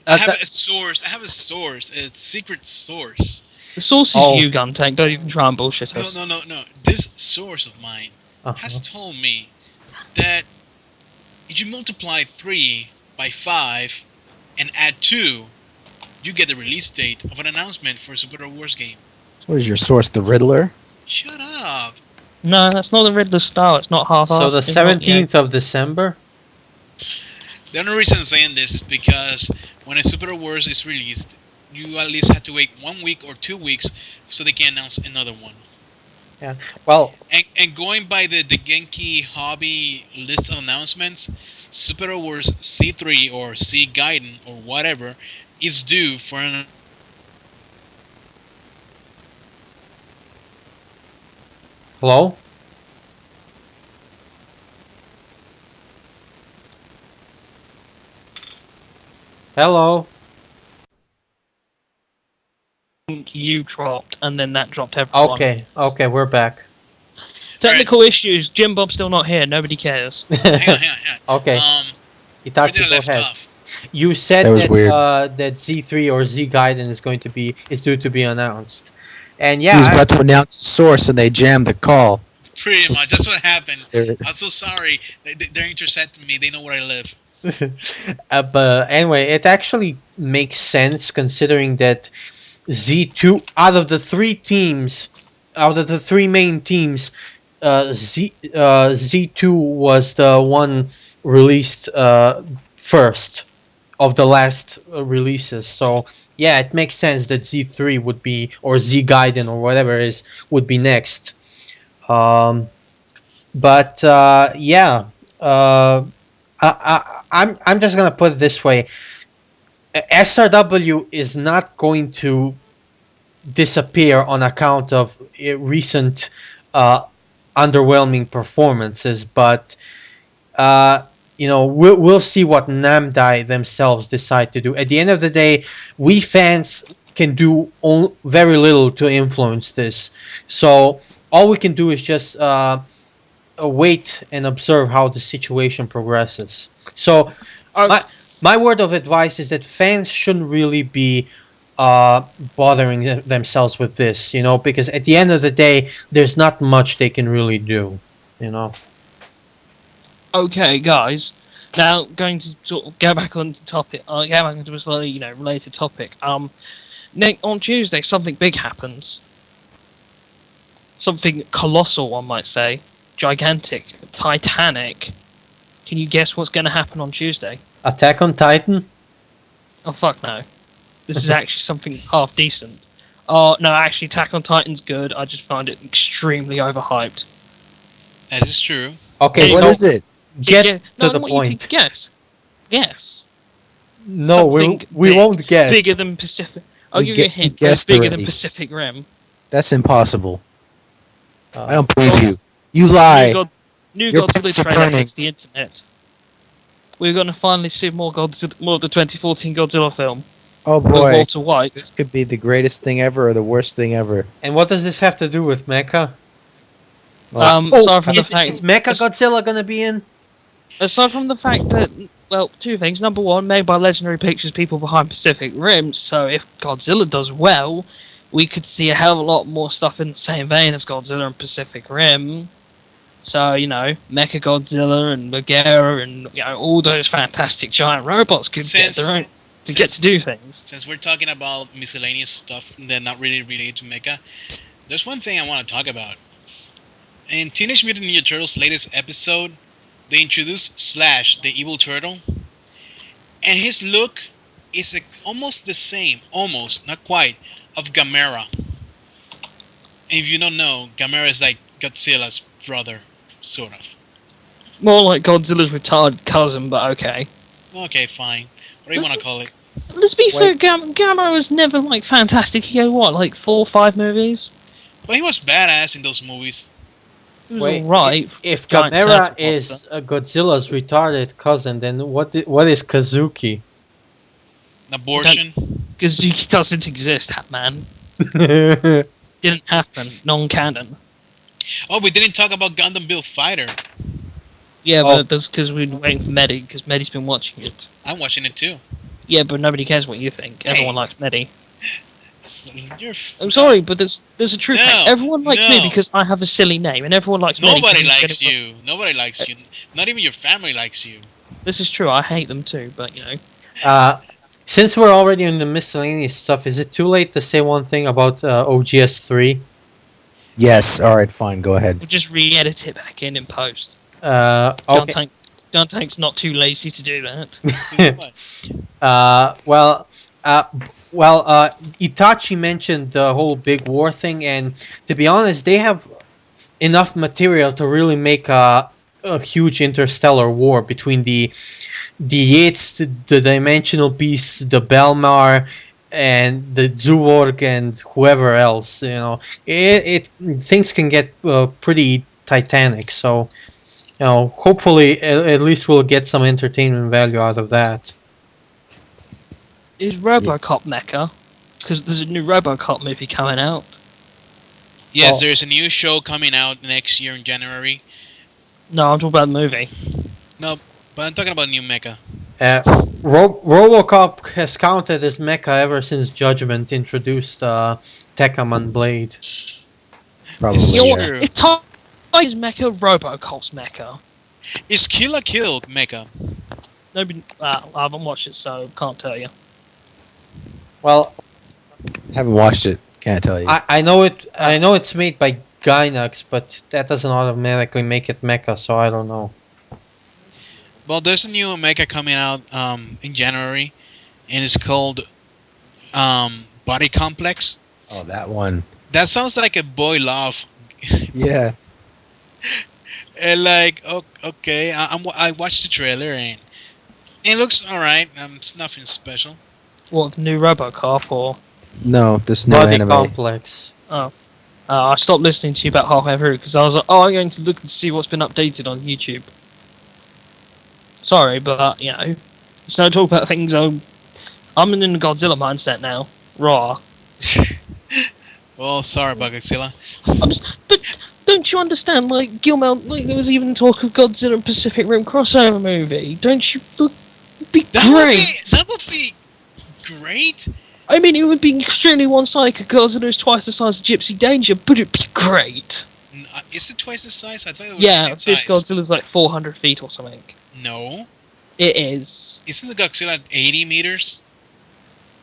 I have that- a source. I have a source. A secret source. The source is Oh. you, Guntank. Don't even try and bullshit us. No. This source of mine has told me that if you multiply 3 by 5 and add 2, you get the release date of an announcement for a Super Wars game. What is your source? The Riddler? Shut up. No, that's not the Riddler style. It's not half. So the 17th of December? The only reason I'm saying this is because when a Super Wars is released, you at least have to wait 1 week or 2 weeks so they can announce another one. Well, And going by the Genki Hobby list of announcements, Super Wars C3 or C Gaiden or whatever is due for an hello? Hello? You dropped, and then that dropped everyone. Okay, we're back. Technical issues. Jim Bob's still not here. Nobody cares. hang on. Okay, Where Itachi, did I go left ahead. off? You said That was weird. that Z3 or Z Gaiden is due to be announced. And He was yeah, about to announce the source and they jammed the call. Pretty much. That's what happened. They're- I'm so sorry. They're intercepting me. They know where I live. but anyway, it actually makes sense considering that Z2 out of the three main teams, Z2 was the one released first of the last releases. So yeah, it makes sense that Z3 would be, or Z Gaiden or whatever it is, would be next. But yeah, I'm just gonna put it this way: SRW is not going to disappear on account of recent underwhelming performances, but we'll see what Namdai themselves decide to do. At the end of the day, we fans can do very little to influence this. So all we can do is just wait and observe how the situation progresses. So my word of advice is that fans shouldn't really be bothering themselves with this, because at the end of the day, there's not much they can really do, Okay, guys. Now, going to sort of go back on topic. Go back into a slightly, related topic. On Tuesday, something big happens. Something colossal, one might say. Gigantic, titanic. Can you guess what's going to happen on Tuesday? Attack on Titan? Oh, fuck no. This is actually something half decent. Oh, no, actually, Attack on Titan's good. I just find it extremely overhyped. That is true. Okay, Hey, What so is it? get Yeah, to no, the what you think? point. Guess. No, we Something won't guess. Bigger than Pacific. I'll give you a hint. Guessed Bigger than already. Pacific Rim. That's impossible. Uh, I don't believe you. You New, lie. new Your Godzilla pants are trailer burning. hits the internet. We're going to finally see more of the 2014 Godzilla film Oh with boy, Walter White. this could be the greatest thing ever or the worst thing ever. and what does this have to do with Mecha? Aside from the Is fact, Mecha Godzilla gonna be in? aside from the fact that, well, two things. Number one, made by Legendary Pictures, people behind Pacific Rim. So if Godzilla does well, we could see a hell of a lot more stuff in the same vein as Godzilla and Pacific Rim. So, you know, Mecha Godzilla and Megara and, you know, all those fantastic giant robots could get their own, get to do things. Since we're talking about miscellaneous stuff that not really related to Mecha, there's one thing I want to talk about. In Teenage Mutant Ninja Turtles' latest episode, they introduced Slash, the evil turtle, and his look is almost the same, almost, not quite, of Gamera. And if you don't know, Gamera is like Godzilla's brother, sort of. More like Godzilla's retarded cousin, but okay. Okay, fine. What do you want to call it? Let's be fair, Wait. Gamma was never, like, fantastic. He had, what, like 4 or 5 movies? But he was badass in those movies. He was Wait, alright. If Giant Gamera turtle is monster. Godzilla's retarded cousin, then what is Kazuki? Abortion. Kazuki doesn't exist, man. Well, Didn't happen. Non-canon. Oh, we didn't talk about Gundam Build Fighter. Yeah, Oh. but that's because we're waiting for Medi, because Medi's been watching it. I'm watching it too. Yeah, but nobody cares what you think. Hey. Everyone likes Medi. You're I'm sorry, but there's a truth. No, Everyone likes me no. because I have a silly name, and everyone likes Medi. 'cause Nobody he's likes getting- you. Nobody likes you. Not even your family likes you. This is true. I hate them too, but you know. since we're already in the miscellaneous stuff, is it too late to say one thing about OGS 3? Yes. All right. Fine. Go ahead. We'll just re-edit it back in post. Okay. Guntank's not too lazy to do that. Itachi mentioned the whole big war thing, and to be honest, they have enough material to really make a huge interstellar war between the Yates, the Dimensional Beasts, the Belmar, and the Zuorg, and whoever else. You know, things can get pretty titanic. So, you know, hopefully, at least we'll get some entertainment value out of that. Is RoboCop mecha? Because there's a new RoboCop movie coming out. Yes, Oh. there's a new show coming out next year in January. No, I'm talking about the movie. But I'm talking about new mecha. RoboCop has counted as mecha ever since Judgment introduced Tekkaman Blade. Probably. Is You know Yeah. what? True. If Ty's mecha, RoboCop's mecha. Is Kill la Kill mecha? Nobody, I haven't watched it, so can't tell you. Well, Haven't watched it. Can't tell you. I know it. I know it's made by Gainax, but that doesn't automatically make it mecha. So I don't know. Well, there's a new mecha coming out in January, and it's called Body Complex. Oh, that one. That sounds like a boy love. Yeah. And like, okay, I watched the trailer and it looks alright. It's nothing special. What, the new RoboCop, or... No, this new Body anime. Complex. I stopped listening to you about halfway through, because I was like, oh, I'm going to look and see what's been updated on YouTube. Sorry, but, you know, just don't talk about things. I'm in the Godzilla mindset now. Raw. Well, sorry about Godzilla. But don't you understand, like, Gilmore, like, there was even talk of Godzilla and Pacific Rim crossover movie. Don't you look... Be great! That would be great. I mean, it would be extremely one-sided because Godzilla is twice the size of Gypsy Danger, but it'd be great. Is it twice the size? I thought it was Yeah, the same this size. Godzilla's like 400 feet or something. No. It is. Isn't the Godzilla 80 meters?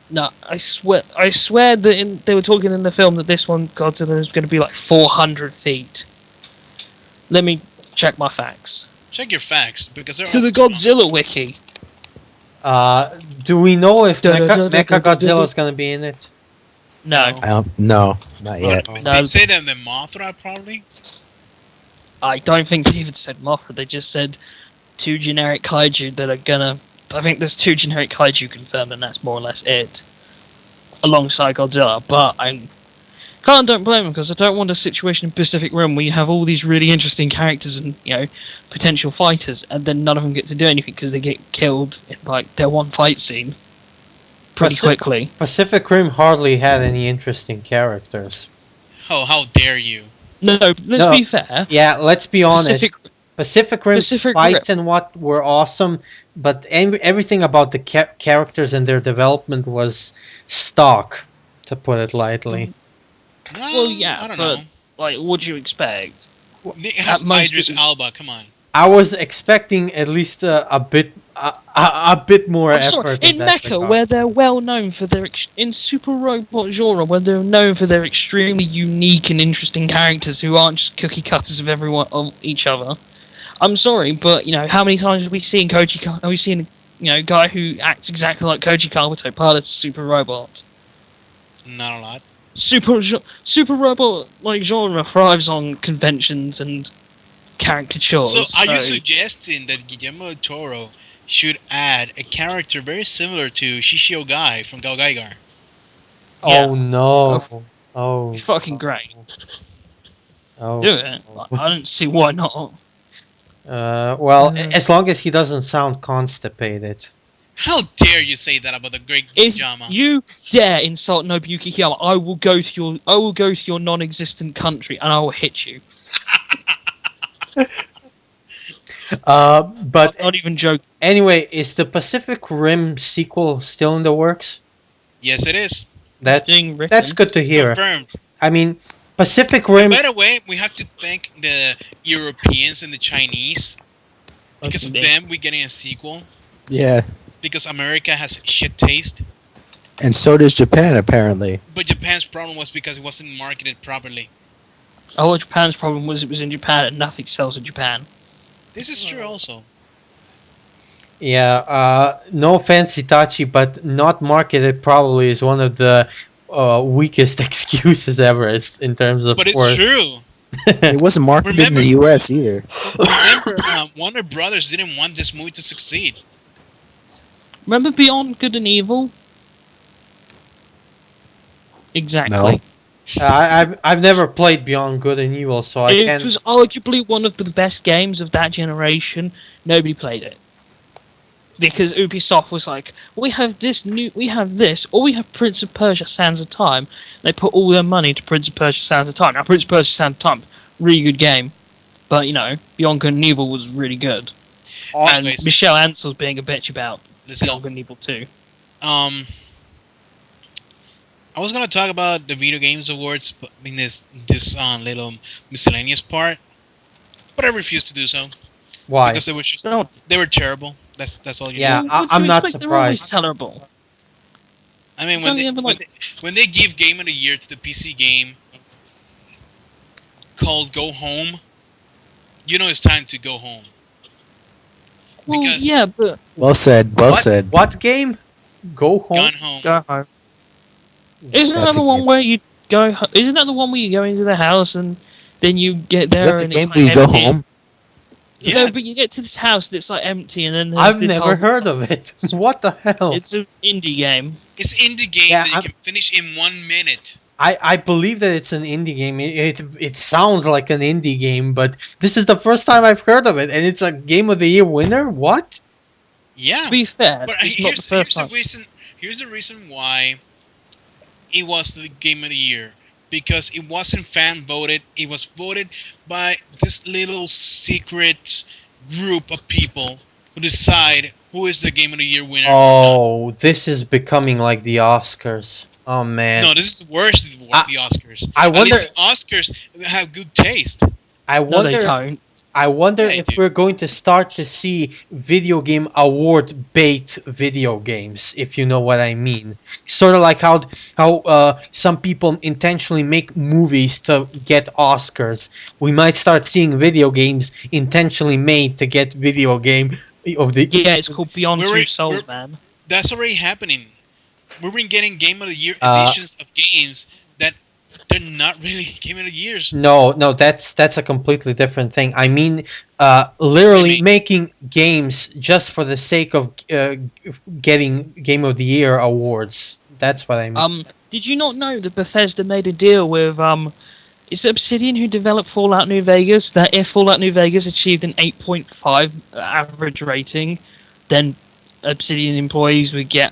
No, I swear that they were talking in the film that this one, Godzilla, is going to be like 400 feet. Let me check my facts. Check your facts, because they're To the Godzilla wiki. Do we know if Da-da-da-da-da-da-da. Mecha Godzilla is gonna be in it? No. I don't. No, not yet. They No. say that the Mothra probably. I don't think they even said Mothra. They just said 2 generic kaiju that are gonna. I think there's 2 generic kaiju confirmed, and that's more or less it. Alongside Godzilla, but I don't blame them because I don't want a situation in Pacific Rim where you have all these really interesting characters and potential fighters, and then none of them get to do anything because they get killed in like their one fight scene pretty quickly. Pacific Rim hardly had any interesting characters. Oh, how dare you! No, let's be fair. Yeah, let's be honest. Pacific Rim fights and what were awesome, but everything about the characters and their development was stock, to put it lightly. Well, yeah, I don't know. Like, what do you expect? It has Idris Elba. Come on. I was expecting at least a bit more effort in Mecha, where they're well known for their in Super Robot genre, where they're known for their extremely unique and interesting characters who aren't just cookie cutters of everyone of each other. I'm sorry, but how many times have we seen Have we seen a guy who acts exactly like Koji Kabuto, part of Super Robot? Not a lot. Super Robot like genre thrives on conventions and caricatures. So, are you suggesting that Guillermo del Toro should add a character very similar to Shishio Gai from Gal Gaigar? Oh no! Oh, it's fucking great. Oh, do it. I don't see why not. Well, as long as he doesn't sound constipated. How dare you say that about the great Jama? If you dare insult Nobuyuki Hiyama, I will go to your non-existent country and I will hit you. But I'm not even joking. Anyway, is the Pacific Rim sequel still in the works? Yes, it is. That's good to hear. Confirmed. I mean, Pacific Rim. By the way, we have to thank the Europeans and the Chinese. Because of them, we're getting a sequel. Yeah. Because America has shit taste. And so does Japan, apparently. But Japan's problem was because it wasn't marketed properly. Oh, Japan's problem was it was in Japan and nothing sells in Japan. This is true also. Yeah, no offense, Itachi, but not marketed probably is one of the weakest excuses ever in terms of... But it's true. It wasn't marketed in the US either. Remember, Warner Brothers didn't want this movie to succeed. Remember Beyond Good and Evil? Exactly. No. I've never played Beyond Good and Evil, so I can't... It was arguably one of the best games of that generation. Nobody played it. Because Ubisoft was like, we have this, or we have Prince of Persia Sands of Time. They put all their money to Prince of Persia Sands of Time. Now, Prince of Persia Sands of Time, really good game. But, Beyond Good and Evil was really good. And Michelle Ansell's being a bitch about Beyond Good and Evil 2. I was gonna talk about the Video Games Awards, but in this little miscellaneous part, but I refused to do so. Why? Because they were terrible. That's all you know. Yeah, I'm not surprised. They're always terrible. I mean, when they give Game of the Year to the PC game called Go Home, it's time to go home. Well, yeah, but... Well said, said. What game? Go Home? Gone Home. Go Home. Isn't that the one where you go? Isn't that the one where you go into the house and then you get there? Is that and the game it's where you empty? go home? Yeah. No, but you get to this house that's like empty, and then I've never heard of it. What the hell? It's an indie game. It's an indie game that you can finish in 1 minute. I believe that it's an indie game. It sounds like an indie game, but this is the first time I've heard of it, and it's a Game of the Year winner. What? Yeah. To be fair, but it's not the first time. Here's the reason why it was the Game of the Year. Because it wasn't fan voted, it was voted by this little secret group of people who decide who is the Game of the Year winner. Oh, this is becoming like the Oscars. Oh man. No, this is worse than the Oscars. I wonder. At least the Oscars have good taste. I wonder. No, they don't. I wonder if we're going to start to see video game award bait video games, if you know what I mean. Sort of like how some people intentionally make movies to get Oscars. We might start seeing video games intentionally made to get video game of the... Yeah, it's called Beyond Two Souls, man. That's already happening. We've been getting Game of the Year editions of games that they're not really Game of the Years. No, that's a completely different thing. I mean, literally making games just for the sake of getting Game of the Year awards. That's what I mean. Did you not know that Bethesda made a deal with it's Obsidian who developed Fallout New Vegas, that if Fallout New Vegas achieved an 8.5 average rating, then Obsidian employees would get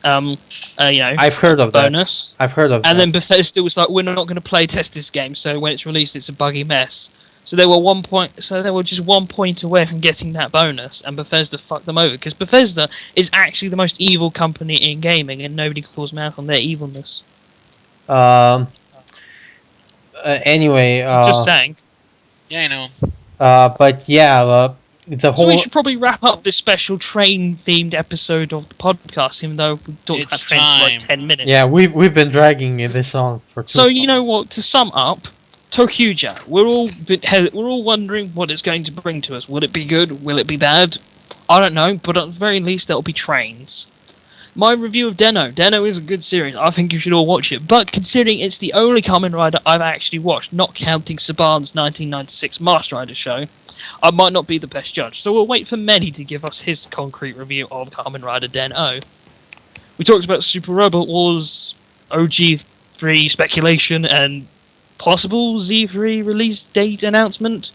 I've heard of bonus. I've heard of that. And then Bethesda was like, we're not going to play test this game, so when it's released, it's a buggy mess. So they were just 1 point away from getting that bonus, and Bethesda fucked them over because Bethesda is actually the most evil company in gaming, and nobody calls them out on their evilness. Anyway, Just saying. Yeah, I know. but yeah, the whole. So we should probably wrap up this special train-themed episode of the podcast, even though we talked about trains for like 10 minutes. Yeah, we've been dragging this on for 2 So you know what? To sum up, Tokkyuger, we're all wondering what it's going to bring to us. Will it be good? Will it be bad? I don't know, but at the very least, there'll be trains. My review of Denno is a good series. I think you should all watch it. But considering it's the only Kamen Rider I've actually watched, not counting Saban's 1996 Master Rider show, I might not be the best judge. So we'll wait for Mehdi to give us his concrete review of Kamen Rider Den-O. We talked about Super Robot Wars, OG3 speculation, and possible Z3 release date announcement.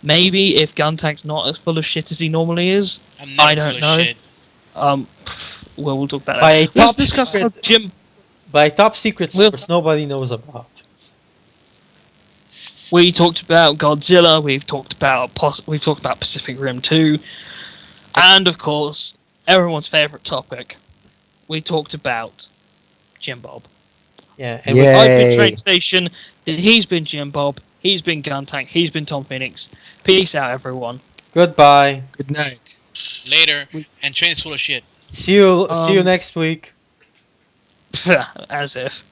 Maybe if Guntank's not as full of shit as he normally is. I don't know. Shit. Well, we'll talk about that. Let's discuss Jim. By top secret source nobody knows about. We talked about Godzilla. We've talked about Pacific Rim 2, and of course, everyone's favorite topic. We talked about Jim Bob. Yeah, and I've been Train Station. He's been Jim Bob. He's been Guntank. He's been Tom Phoenix. Peace out, everyone. Goodbye. Good night. Later. And Train's full of shit. See you next week. As if.